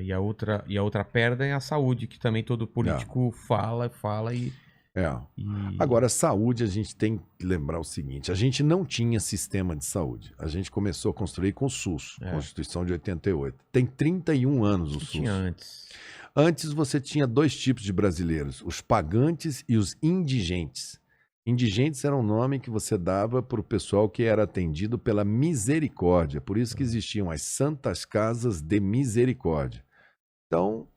E a outra perna é a saúde, que também todo político fala e... Agora, saúde, a gente tem que lembrar o seguinte, a gente não tinha sistema de saúde. A gente começou a construir com o SUS, Constituição de 88. Tem 31 anos o SUS. Tinha antes. Antes você tinha dois tipos de brasileiros, os pagantes e os indigentes. Indigentes era um nome que você dava para o pessoal que era atendido pela misericórdia. Por isso que existiam as Santas Casas de Misericórdia. Então,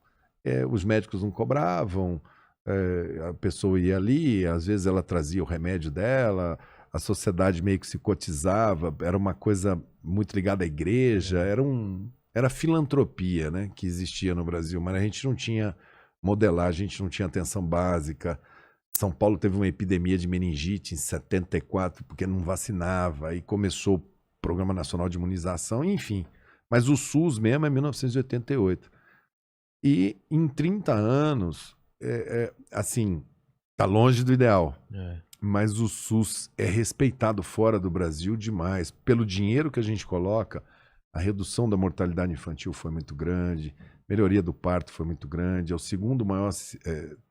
os médicos não cobravam, a pessoa ia ali, às vezes ela trazia o remédio dela, a sociedade meio que se cotizava, era uma coisa muito ligada à igreja, era filantropia, né, que existia no Brasil, mas a gente não tinha modelagem, a gente não tinha atenção básica. São Paulo teve uma epidemia de meningite em 74, porque não vacinava, aí começou o Programa Nacional de Imunização, enfim. Mas o SUS mesmo é 1988. E em 30 anos, assim, tá longe do ideal. Mas o SUS é respeitado fora do Brasil demais. Pelo dinheiro que a gente coloca, a redução da mortalidade infantil foi muito grande, melhoria do parto foi muito grande, é o segundo maior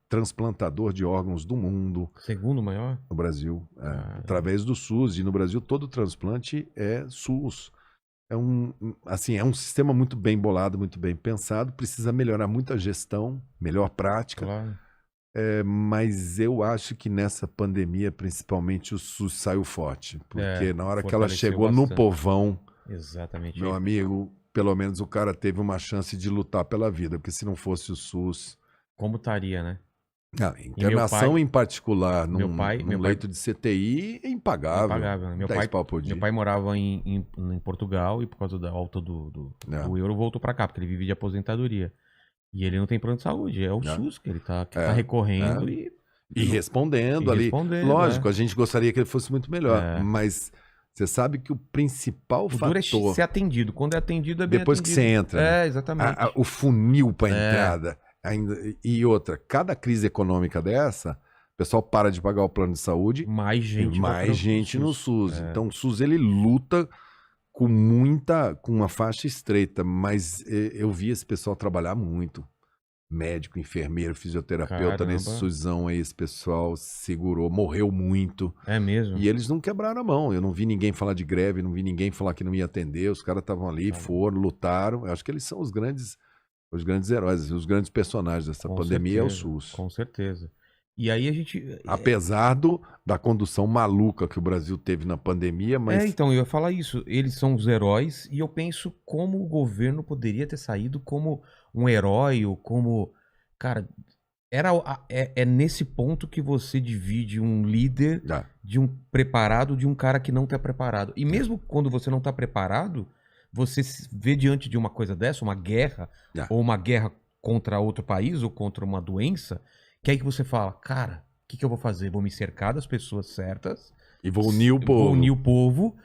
transplantador de órgãos do mundo. Segundo maior? No Brasil, através do SUS. E no Brasil todo transplante é SUS. É um sistema muito bem bolado, muito bem pensado, precisa melhorar muito a gestão, melhor prática. Claro. Mas eu acho que nessa pandemia, principalmente, o SUS saiu forte. Porque na hora que ela chegou no povão, exatamente, meu amigo, pelo menos o cara teve uma chance de lutar pela vida. Porque se não fosse o SUS... Como estaria, né? Internação em particular, num leito de CTI, é impagável. Meu pai morava em Portugal e por causa da alta do euro voltou pra cá, porque ele vive de aposentadoria. E ele não tem plano de saúde, é o SUS que ele tá recorrendo e respondendo ali. Lógico, a gente gostaria que ele fosse muito melhor, mas você sabe que o principal fator... duro é ser atendido, quando é atendido é bem depois atendido. Que você entra. Exatamente. O funil pra entrada... E outra, cada crise econômica dessa, o pessoal para de pagar o plano de saúde, mais gente no SUS. Então o SUS ele luta com uma faixa estreita, mas eu vi esse pessoal trabalhar muito. Médico, enfermeiro, fisioterapeuta, nesse SUSão aí, esse pessoal segurou, morreu muito. É mesmo? E eles não quebraram a mão. Eu não vi ninguém falar de greve, não vi ninguém falar que não ia atender. Os caras estavam ali, foram, lutaram. Eu acho que eles são os grandes heróis, os grandes personagens dessa pandemia é o SUS. Com certeza. E aí a gente... Apesar da condução maluca que o Brasil teve na pandemia, mas... então, eu ia falar isso. Eles são os heróis e eu penso como o governo poderia ter saído como um herói ou como... Cara, é nesse ponto que você divide um líder de um preparado de um cara que não tá preparado. E mesmo quando você não tá preparado... Você se vê diante de uma coisa dessa, uma guerra, ou uma guerra contra outro país, ou contra uma doença, que aí que você fala, cara, o que eu vou fazer? Vou me cercar das pessoas certas. E vou unir o povo. Vou unir o povo.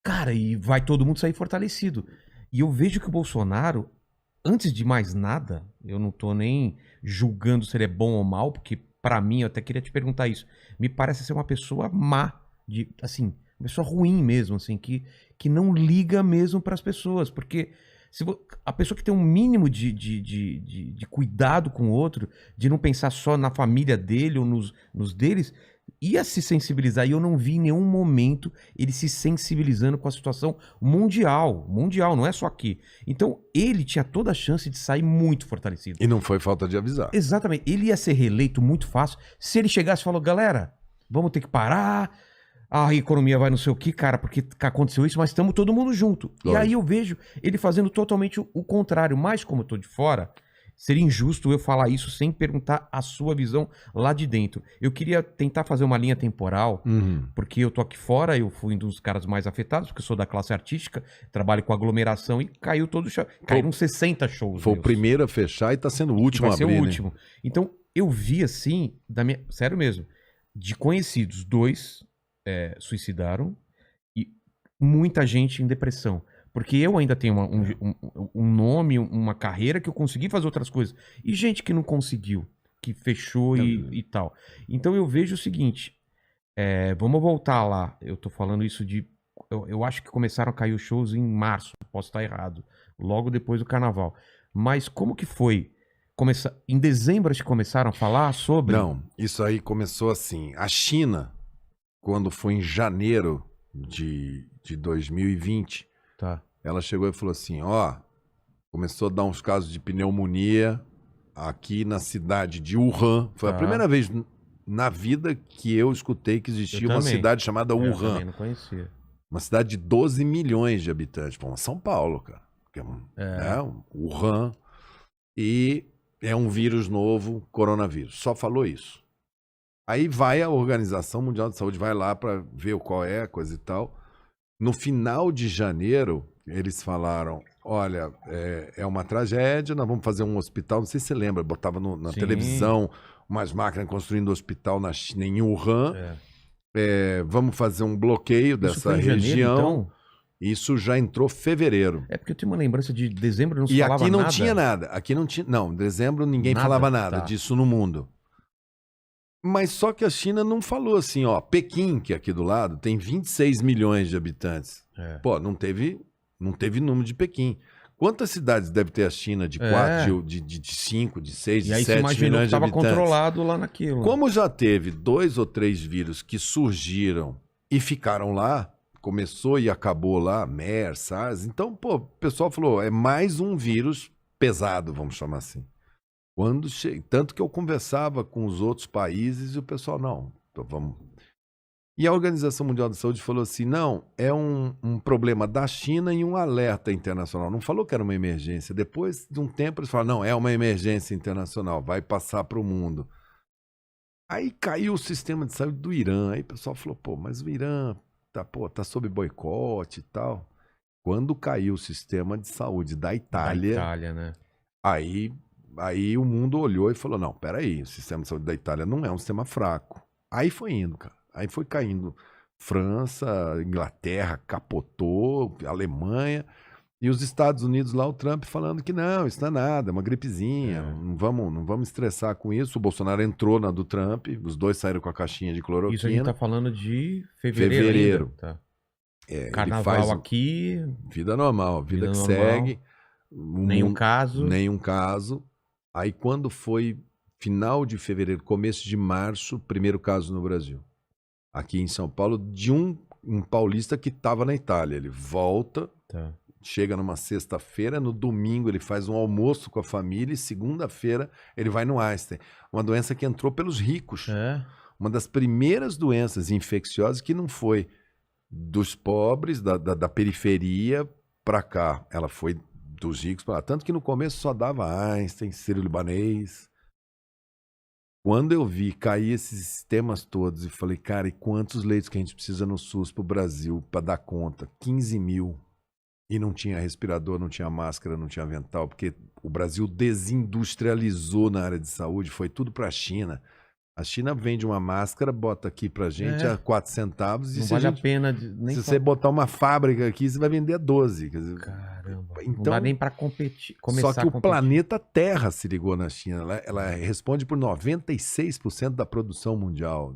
Cara, e vai todo mundo sair fortalecido. E eu vejo que o Bolsonaro, antes de mais nada, eu não tô nem julgando se ele é bom ou mal, porque pra mim, eu até queria te perguntar isso, me parece ser uma pessoa má, assim, uma pessoa ruim mesmo, assim, que não liga mesmo para as pessoas, porque a pessoa que tem um mínimo de cuidado com o outro, de não pensar só na família dele ou nos deles, ia se sensibilizar, e eu não vi em nenhum momento ele se sensibilizando com a situação mundial, não é só aqui. Então, ele tinha toda a chance de sair muito fortalecido. E não foi falta de avisar. Exatamente, ele ia ser reeleito muito fácil, se ele chegasse e falou, galera, vamos ter que parar... a economia vai não sei o que, cara, porque aconteceu isso, mas estamos todo mundo junto. Lógico. E aí eu vejo ele fazendo totalmente o contrário. Mas como eu tô de fora, seria injusto eu falar isso sem perguntar a sua visão lá de dentro. Eu queria tentar fazer uma linha temporal, porque eu tô aqui fora, eu fui um dos caras mais afetados, porque eu sou da classe artística, trabalho com aglomeração e caiu todo o show. Caíram 60 shows. Foi o primeiro a fechar e tá sendo o último a abrir, vai ser o último. Então, eu vi assim, sério mesmo, de conhecidos, 2... suicidaram e muita gente em depressão. Porque eu ainda tenho um nome, uma carreira que eu consegui fazer outras coisas. E gente que não conseguiu, que fechou e tal. Então eu vejo o seguinte, vamos voltar lá. Eu tô falando isso eu acho que começaram a cair os shows em março, posso estar errado. Logo depois do carnaval. Mas como que foi? Em dezembro eles começaram a falar sobre? Não, isso aí começou assim. A China, quando foi em janeiro de 2020, Tá. ela chegou e falou assim, ó, começou a dar uns casos de pneumonia aqui na cidade de Wuhan. Foi a Tá. primeira vez na vida que eu escutei que existia uma também. cidade chamada Eu Wuhan. também não conhecia. Uma cidade de 12 milhões de habitantes. Pô, São Paulo, cara. Que é Wuhan. E é um vírus novo, coronavírus. Só falou isso. Aí vai a Organização Mundial de Saúde, vai lá para ver qual é a coisa e tal. No final de janeiro, eles falaram, olha, é uma tragédia, nós vamos fazer um hospital, não sei se você lembra, botava na Sim. televisão umas máquinas construindo um hospital na China, em Wuhan. Vamos fazer um bloqueio Isso dessa foi em janeiro, região. então? Isso já entrou fevereiro. É porque eu tenho uma lembrança de dezembro não se E falava aqui não nada. tinha nada. Aqui não tinha. Não, em dezembro ninguém Nada? falava nada Tá. disso no mundo. Mas só que a China não falou assim, ó. Pequim, que é aqui do lado, tem 26 milhões de habitantes. Pô, não teve número de Pequim. Quantas cidades deve ter a China de 4, de 5, de 6, E aí de você 7 imaginou que milhões de estava habitantes? controlado lá naquilo. Como já teve 2 ou 3 vírus que surgiram e ficaram lá, começou e acabou lá, MERS, SARS, então, pô, o pessoal falou, é mais um vírus pesado, vamos chamar assim. Tanto que eu conversava com os outros países e o pessoal, não, então vamos... E a Organização Mundial da Saúde falou assim, não, é um problema da China e um alerta internacional. Não falou que era uma emergência. Depois de um tempo eles falaram, não, é uma emergência internacional, vai passar para o mundo. Aí caiu o sistema de saúde do Irã. Aí o pessoal falou, pô, mas o Irã tá sob boicote e tal. Quando caiu o sistema de saúde da Itália, né? aí o mundo olhou e falou, não, peraí, o sistema de saúde da Itália não é um sistema fraco. Aí foi indo, cara. Aí foi caindo. França, Inglaterra capotou, Alemanha. E os Estados Unidos lá, o Trump falando que não, isso não é nada, é uma gripezinha, não vamos estressar com isso. O Bolsonaro entrou na do Trump, os dois saíram com a caixinha de cloroquina. Isso a gente tá falando de fevereiro. Tá. Carnaval aqui. Vida normal, vida que normal. segue. Nenhum caso. Nenhum caso. Aí quando foi final de fevereiro, começo de março, primeiro caso no Brasil. Aqui em São Paulo, de um paulista que estava na Itália. Ele volta, chega numa sexta-feira, no domingo ele faz um almoço com a família e segunda-feira ele vai no Einstein. Uma doença que entrou pelos ricos. Uma das primeiras doenças infecciosas que não foi dos pobres, da periferia para cá. Ela foi dos ricos para lá. Tanto que no começo só dava Einstein, Sírio-Libanês. Quando eu vi cair esses sistemas todos e falei, cara, e quantos leitos que a gente precisa no SUS pro Brasil para dar conta? 15 mil. E não tinha respirador, não tinha máscara, não tinha avental, porque o Brasil desindustrializou na área de saúde, foi tudo para a China. A China vende uma máscara, bota aqui pra gente a 4 centavos. Não vale a pena. Se você botar uma fábrica aqui, você vai vender a 12. Quer dizer, caramba. Então, não dá nem pra competir. Só que o planeta Terra se ligou na China. Ela responde por 96% da produção mundial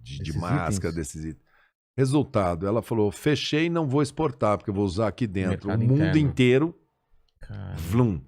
de máscara, desses itens. Resultado, ela falou, fechei e não vou exportar, porque eu vou usar aqui dentro. O mundo inteiro, vlum.